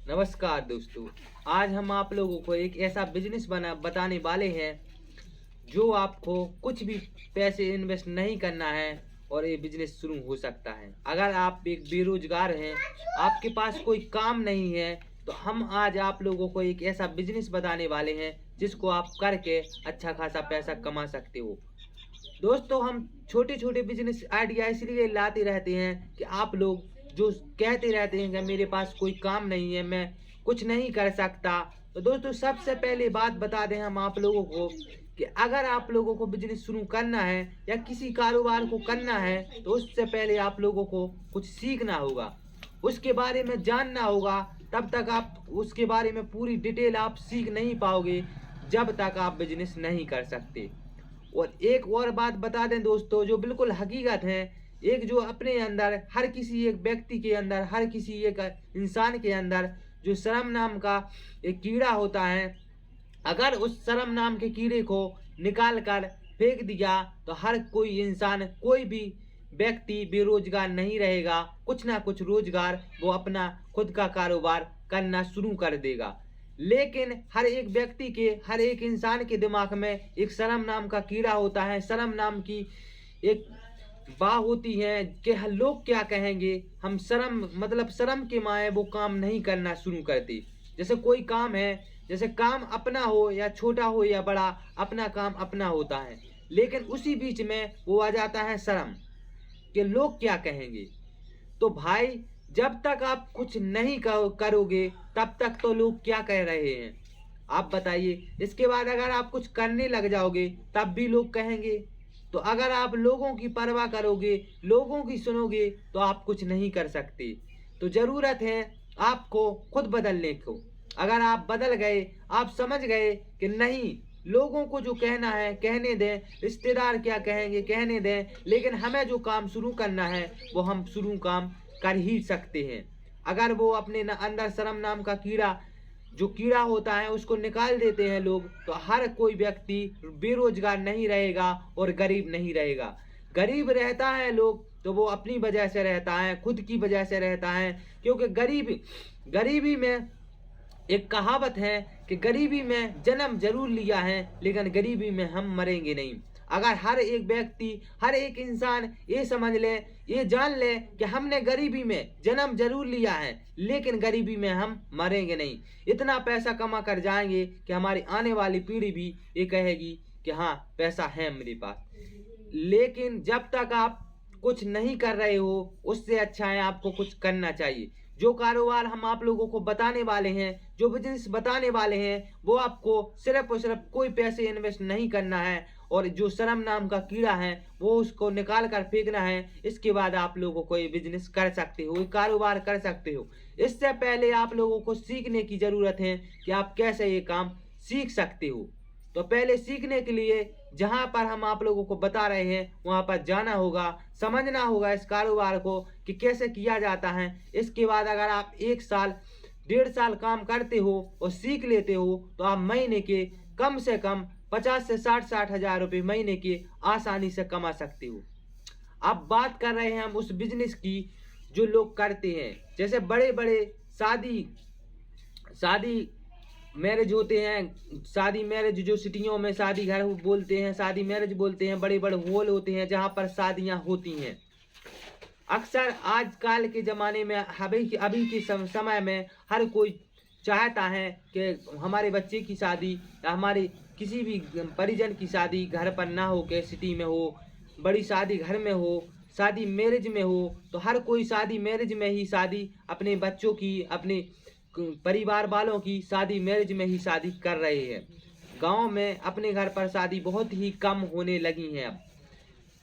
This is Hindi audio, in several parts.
नमस्कार दोस्तों। आज हम आप लोगों को एक ऐसा बिजनेस बताने वाले हैं जो आपको कुछ भी पैसे इन्वेस्ट नहीं करना है और ये बिजनेस शुरू हो सकता है। अगर आप एक बेरोजगार हैं, आपके पास कोई काम नहीं है, तो हम आज आप लोगों को एक ऐसा बिजनेस बताने वाले हैं जिसको आप करके अच्छा खासा पैसा कमा सकते हो। दोस्तों, हम छोटे छोटे बिजनेस आइडिया इसलिए लाते रहते हैं कि आप लोग जो कहते रहते हैं कि मेरे पास कोई काम नहीं है, मैं कुछ नहीं कर सकता। तो दोस्तों, सबसे पहले बात बता दें हम आप लोगों को कि अगर आप लोगों को बिजनेस शुरू करना है या किसी कारोबार को करना है, तो उससे पहले आप लोगों को कुछ सीखना होगा, उसके बारे में जानना होगा। तब तक आप उसके बारे में पूरी डिटेल आप सीख नहीं पाओगे जब तक आप बिजनेस नहीं कर सकते। और एक और बात बता दें दोस्तों, जो बिल्कुल हकीकत है, एक जो अपने अंदर हर किसी एक व्यक्ति के अंदर, हर किसी एक इंसान के अंदर जो शर्म नाम का एक कीड़ा होता है, अगर उस शर्म नाम के कीड़े को निकाल कर फेंक दिया तो हर कोई इंसान, कोई भी व्यक्ति बेरोजगार नहीं रहेगा। कुछ ना कुछ रोजगार वो अपना खुद का कारोबार करना शुरू कर देगा। लेकिन हर एक व्यक्ति के, हर एक इंसान के दिमाग में एक शर्म नाम का कीड़ा होता है, शर्म नाम की एक बात होती है कि लोग क्या कहेंगे। हम शर्म, मतलब शर्म के मारे वो काम नहीं करना शुरू करते। जैसे कोई काम है, जैसे काम अपना हो या छोटा हो या बड़ा, अपना काम अपना होता है, लेकिन उसी बीच में वो आ जाता है शर्म कि लोग क्या कहेंगे। तो भाई, जब तक आप कुछ नहीं करोगे तब तक तो लोग क्या कह रहे हैं आप बताइए। इसके बाद अगर आप कुछ करने लग जाओगे तब भी लोग कहेंगे। तो अगर आप लोगों की परवाह करोगे, लोगों की सुनोगे, तो आप कुछ नहीं कर सकते। तो जरूरत है आपको खुद बदलने को। अगर आप बदल गए, आप समझ गए कि नहीं, लोगों को जो कहना है कहने दें, रिश्तेदार क्या कहेंगे कहने दें, लेकिन हमें जो काम शुरू करना है वो हम शुरू काम कर ही सकते हैं। अगर वो अपने अंदर शर्म नाम का कीड़ा, जो कीड़ा होता है, उसको निकाल देते हैं लोग, तो हर कोई व्यक्ति बेरोजगार नहीं रहेगा और गरीब नहीं रहेगा। गरीब रहता है लोग तो वो अपनी वजह से रहता है, खुद की वजह से रहता है, क्योंकि गरीबी में एक कहावत है कि गरीबी में जन्म जरूर लिया है लेकिन गरीबी में हम मरेंगे नहीं। अगर हर एक व्यक्ति, हर एक इंसान ये समझ ले, ये जान ले कि हमने गरीबी में जन्म जरूर लिया है लेकिन गरीबी में हम मरेंगे नहीं, इतना पैसा कमा कर जाएंगे कि हमारी आने वाली पीढ़ी भी ये कहेगी कि हाँ, पैसा है मेरे पास। लेकिन जब तक आप कुछ नहीं कर रहे हो, उससे अच्छा है आपको कुछ करना चाहिए। जो कारोबार हम आप लोगों को बताने वाले हैं, जो बिजनेस बताने वाले हैं, वो आपको सिर्फ और सिर्फ कोई पैसे इन्वेस्ट नहीं करना है और जो शर्म नाम का कीड़ा है वो उसको निकाल कर फेंकना है। इसके बाद आप लोगों को ये बिजनेस कर सकते हो, ये कारोबार कर सकते हो। इससे पहले आप लोगों को सीखने की जरूरत है कि आप कैसे ये काम सीख सकते हो। तो पहले सीखने के लिए जहां पर हम आप लोगों को बता रहे हैं वहां पर जाना होगा, समझना होगा इस कारोबार को कि कैसे किया जाता है। इसके बाद अगर आप 1 साल 1.5 साल काम करते हो और सीख लेते हो तो आप महीने के कम से कम 50 से 60 हजार रुपये महीने के आसानी से कमा सकते हो। अब बात कर रहे हैं हम उस बिजनेस की जो लोग करते हैं। जैसे बड़े बड़े शादी मैरिज होते हैं, शादी मैरिज जो सिटियों में शादी घर बोलते हैं, शादी मैरिज बोलते हैं, बड़े बड़े हॉल होते हैं जहां पर शादियां होती हैं। अक्सर आजकल के ज़माने में, अभी के समय में हर कोई चाहता है कि हमारे बच्चे की शादी या हमारे किसी भी परिजन की शादी घर पर ना हो के सिटी में हो, बड़ी शादी घर में हो, शादी मैरिज में हो। तो हर कोई शादी मैरिज में ही शादी, अपने बच्चों की, अपने परिवार वालों की शादी मैरिज में ही शादी कर रहे हैं। गांव में अपने घर पर शादी बहुत ही कम होने लगी हैं। अब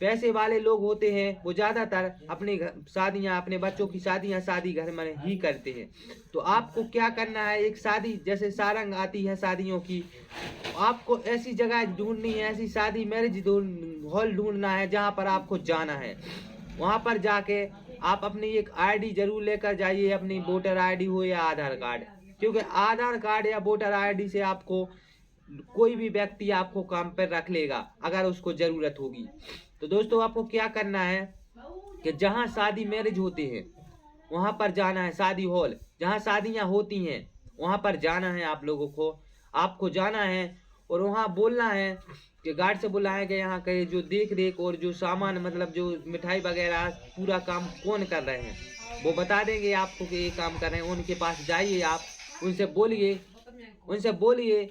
पैसे वाले लोग होते हैं वो ज़्यादातर अपने शादियां, अपने बच्चों की शादियां शादी घर में ही करते हैं। तो आपको क्या करना है, एक शादी जैसे सारंग आती है शादियों की, आपको ऐसी जगह ढूंढनी है, ऐसी शादी मैरिज हॉल ढूंढना है जहां पर आपको जाना है। वहां पर जाके आप अपनी एक आईडी जरूर लेकर जाइए, अपनी वोटर आईडी हो या आधार कार्ड, क्योंकि आधार कार्ड या वोटर आईडी से आपको कोई भी व्यक्ति आपको काम पर रख लेगा अगर उसको जरूरत होगी। तो दोस्तों, आपको क्या करना है कि जहां शादी मैरिज होते हैं वहाँ पर जाना है, शादी हॉल जहाँ शादियाँ होती हैं वहाँ पर जाना है आप लोगों को। आपको जाना है और वहाँ बोलना है कि गार्ड से बोलना है कि यहाँ के जो देख रेख और जो सामान मतलब जो मिठाई वगैरह पूरा काम कौन कर रहे हैं, वो बता देंगे आपको कि ये काम कर रहे हैं। उनके पास जाइए, आप उनसे बोलिए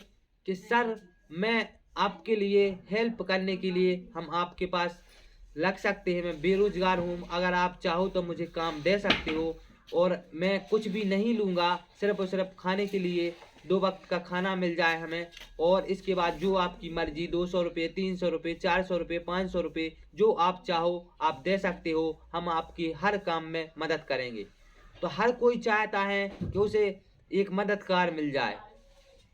कि सर मैं आपके लिए हेल्प करने के लिए हम आपके पास लग सकते हैं, मैं बेरोजगार हूँ, अगर आप चाहो तो मुझे काम दे सकते हो और मैं कुछ भी नहीं लूँगा, सिर्फ और सिर्फ खाने के लिए 2 वक्त का खाना मिल जाए हमें। और इसके बाद जो आपकी मर्जी 200 रुपये, 300 रुपये, 400 रुपये, 500 रुपये जो आप चाहो आप दे सकते हो, हम आपकी हर काम में मदद करेंगे। तो हर कोई चाहता है कि उसे एक मददगार मिल जाए।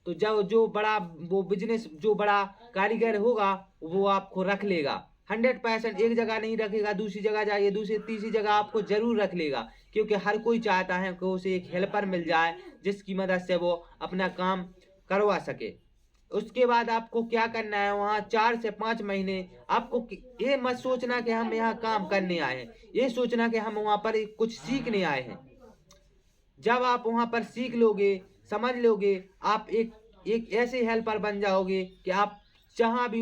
तो जब जो बड़ा वो बिजनेस जो बड़ा कारीगर होगा वो आपको रख लेगा 100%। एक जगह नहीं रखेगा, दूसरी जगह जाइए, दूसरी तीसरी जगह आपको जरूर रख लेगा, क्योंकि हर कोई चाहता है कि उसे एक हेल्पर मिल जाए जिसकी मदद से वो अपना काम करवा सके। उसके बाद आपको क्या करना है, वहाँ 4 से 5 महीने आपको ये मत सोचना कि हम यहाँ काम करने आए हैं, ये सोचना कि हम वहाँ पर कुछ सीखने आए हैं। जब आप वहाँ पर सीख लोगे, समझ लोगे, आप एक ऐसे हेल्पर बन जाओगे कि आप जहाँ भी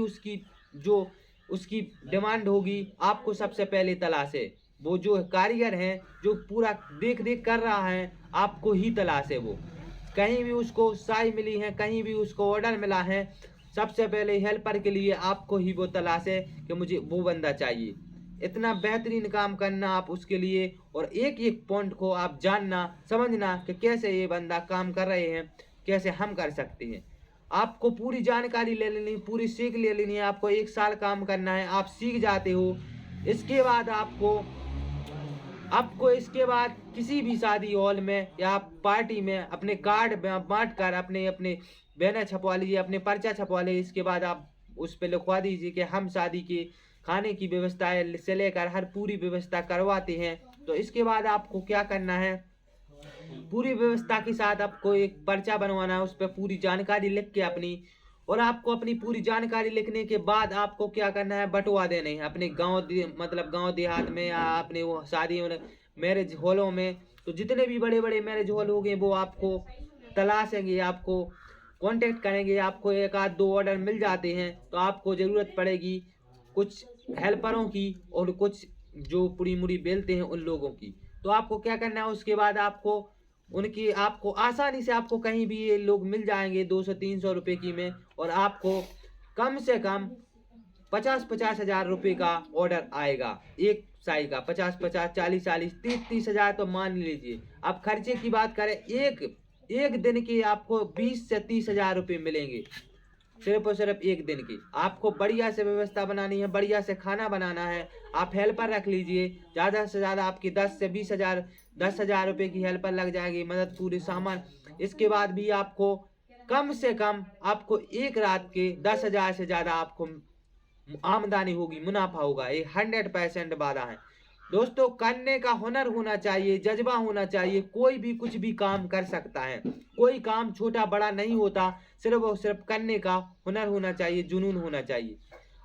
उसकी डिमांड होगी आपको सबसे पहले तलाशे। वो जो कारीगर हैं जो पूरा देख रेख कर रहा है आपको ही तलाशे। वो कहीं भी उसको साई मिली है, कहीं भी उसको ऑर्डर मिला है, सबसे पहले हेल्पर के लिए आपको ही वो तलाशे कि मुझे वो बंदा चाहिए। इतना बेहतरीन काम करना आप उसके लिए, और एक एक पॉइंट को आप जानना समझना कि कैसे ये बंदा काम कर रहे हैं, कैसे हम कर सकते हैं। आपको पूरी जानकारी ले लेनी, पूरी सीख ले लेनी है। आपको 1 साल काम करना है, आप सीख जाते हो। इसके बाद आपको इसके बाद किसी भी शादी हॉल में या पार्टी में अपने कार्ड बांट कर अपने बैनर छपवा लीजिए, अपने पर्चा छपवा लीजिए। इसके बाद आप उस पर लिखवा दीजिए कि हम शादी के खाने की व्यवस्था से लेकर हर पूरी व्यवस्था करवाते हैं। तो इसके बाद आपको क्या करना है, पूरी व्यवस्था के साथ आपको एक पर्चा बनवाना है, उस पर पूरी जानकारी लिख के अपनी, और आपको अपनी पूरी जानकारी लिखने के बाद आपको क्या करना है, बंटवा देने हैं अपने मतलब गांव देहात में या अपने वो शादी मैरिज हॉलों में। तो जितने भी बड़े बड़े मैरिज हॉल हो गए वो आपको तलाशेंगे, आपको कांटेक्ट करेंगे। आपको 1 आध 2 ऑर्डर मिल जाते हैं तो आपको ज़रूरत पड़ेगी कुछ हेल्परों की और कुछ जो पूरी मुड़ी बेलते हैं उन लोगों की। तो आपको क्या करना है, उसके बाद आपको आसानी से आपको कहीं भी ये लोग मिल जाएंगे 200-300 रुपये की में, और आपको कम से कम 50-50 हजार रुपये का ऑर्डर आएगा। एक साई का 50-50, 40-40, 30-30 हजार तो मान लीजिए। आप खर्चे की बात करें, एक दिन के आपको 20 से 30 हजार रुपये मिलेंगे, सिर्फ और सिर्फ एक दिन की। आपको बढ़िया से व्यवस्था बनानी है, बढ़िया से खाना बनाना है। आप हेल्पर रख लीजिए, ज़्यादा से ज़्यादा आपकी 10 से 20 हजार 10 हजार रुपये की हेल्पर लग जाएगी, मदद पूरे सामान। इसके बाद भी आपको कम से कम आपको एक रात के 10 हजार से ज़्यादा आपको आमदनी होगी, मुनाफा होगा, ये 100% वादा है। दोस्तों, करने का हुनर होना चाहिए, जज्बा होना चाहिए। कोई भी कुछ भी काम कर सकता है, कोई काम छोटा बड़ा नहीं होता, सिर्फ और सिर्फ करने का हुनर होना चाहिए, जुनून होना चाहिए।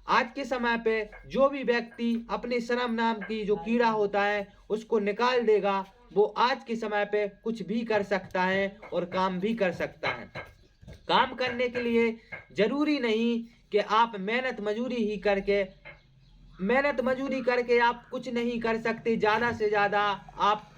आज के समय पे जो भी व्यक्ति अपने श्रम नाम की जो कीड़ा होता है उसको निकाल देगा, वो आज के समय पे कुछ भी कर सकता है और काम भी कर सकता है। काम करने के लिए जरूरी नहीं कि आप मेहनत मजूरी करके आप कुछ नहीं कर सकते। ज़्यादा से ज़्यादा आप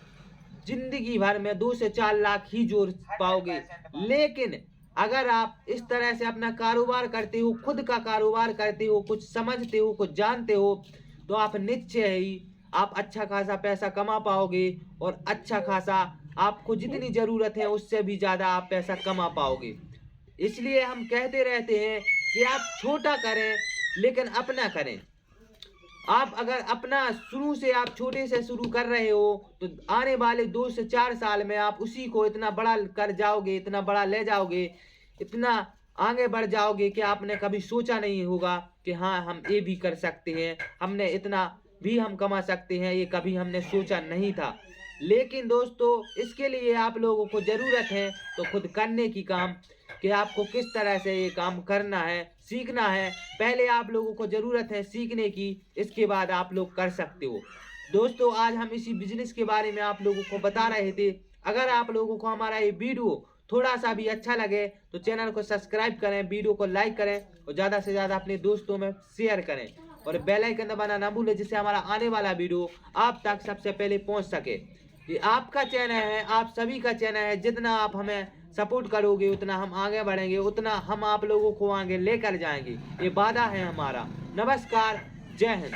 जिंदगी भर में 2 से 4 लाख ही जोड़ पाओगे, लेकिन अगर आप इस तरह से अपना कारोबार करते हो, खुद का कारोबार करते हो, कुछ समझते हो, कुछ जानते हो, तो आप निश्चय ही आप अच्छा खासा पैसा कमा पाओगे, और अच्छा खासा आपको जितनी ज़रूरत है उससे भी ज़्यादा आप पैसा कमा पाओगे। इसलिए हम कहते रहते हैं कि आप छोटा करें लेकिन अपना करें। आप अगर अपना शुरू से आप छोटे से शुरू कर रहे हो तो आने वाले 2 से 4 साल में आप उसी को इतना बड़ा कर जाओगे, इतना बड़ा ले जाओगे, इतना आगे बढ़ जाओगे कि आपने कभी सोचा नहीं होगा कि हाँ हम ये भी कर सकते हैं, हमने इतना भी हम कमा सकते हैं, ये कभी हमने सोचा नहीं था। लेकिन दोस्तों, इसके लिए आप लोगों को ज़रूरत है तो खुद करने की काम, कि आपको किस तरह से ये काम करना है, सीखना है। पहले आप लोगों को ज़रूरत है सीखने की, इसके बाद आप लोग कर सकते हो। दोस्तों आज हम इसी बिजनेस के बारे में आप लोगों को बता रहे थे। अगर आप लोगों को हमारा ये वीडियो थोड़ा सा भी अच्छा लगे तो चैनल को सब्सक्राइब करें, वीडियो को लाइक करें और ज़्यादा से ज़्यादा अपने दोस्तों में शेयर करें और बेल आइकन दबाना ना भूलें, जिससे हमारा आने वाला वीडियो आप तक सबसे पहले पहुंच सके। ये आपका चैनल है, आप सभी का चैनल है। जितना आप हमें सपोर्ट करोगे उतना हम आगे बढ़ेंगे, उतना हम आप लोगों को आगे लेकर जाएंगे। ये वादा है हमारा। नमस्कार, जय हिंद।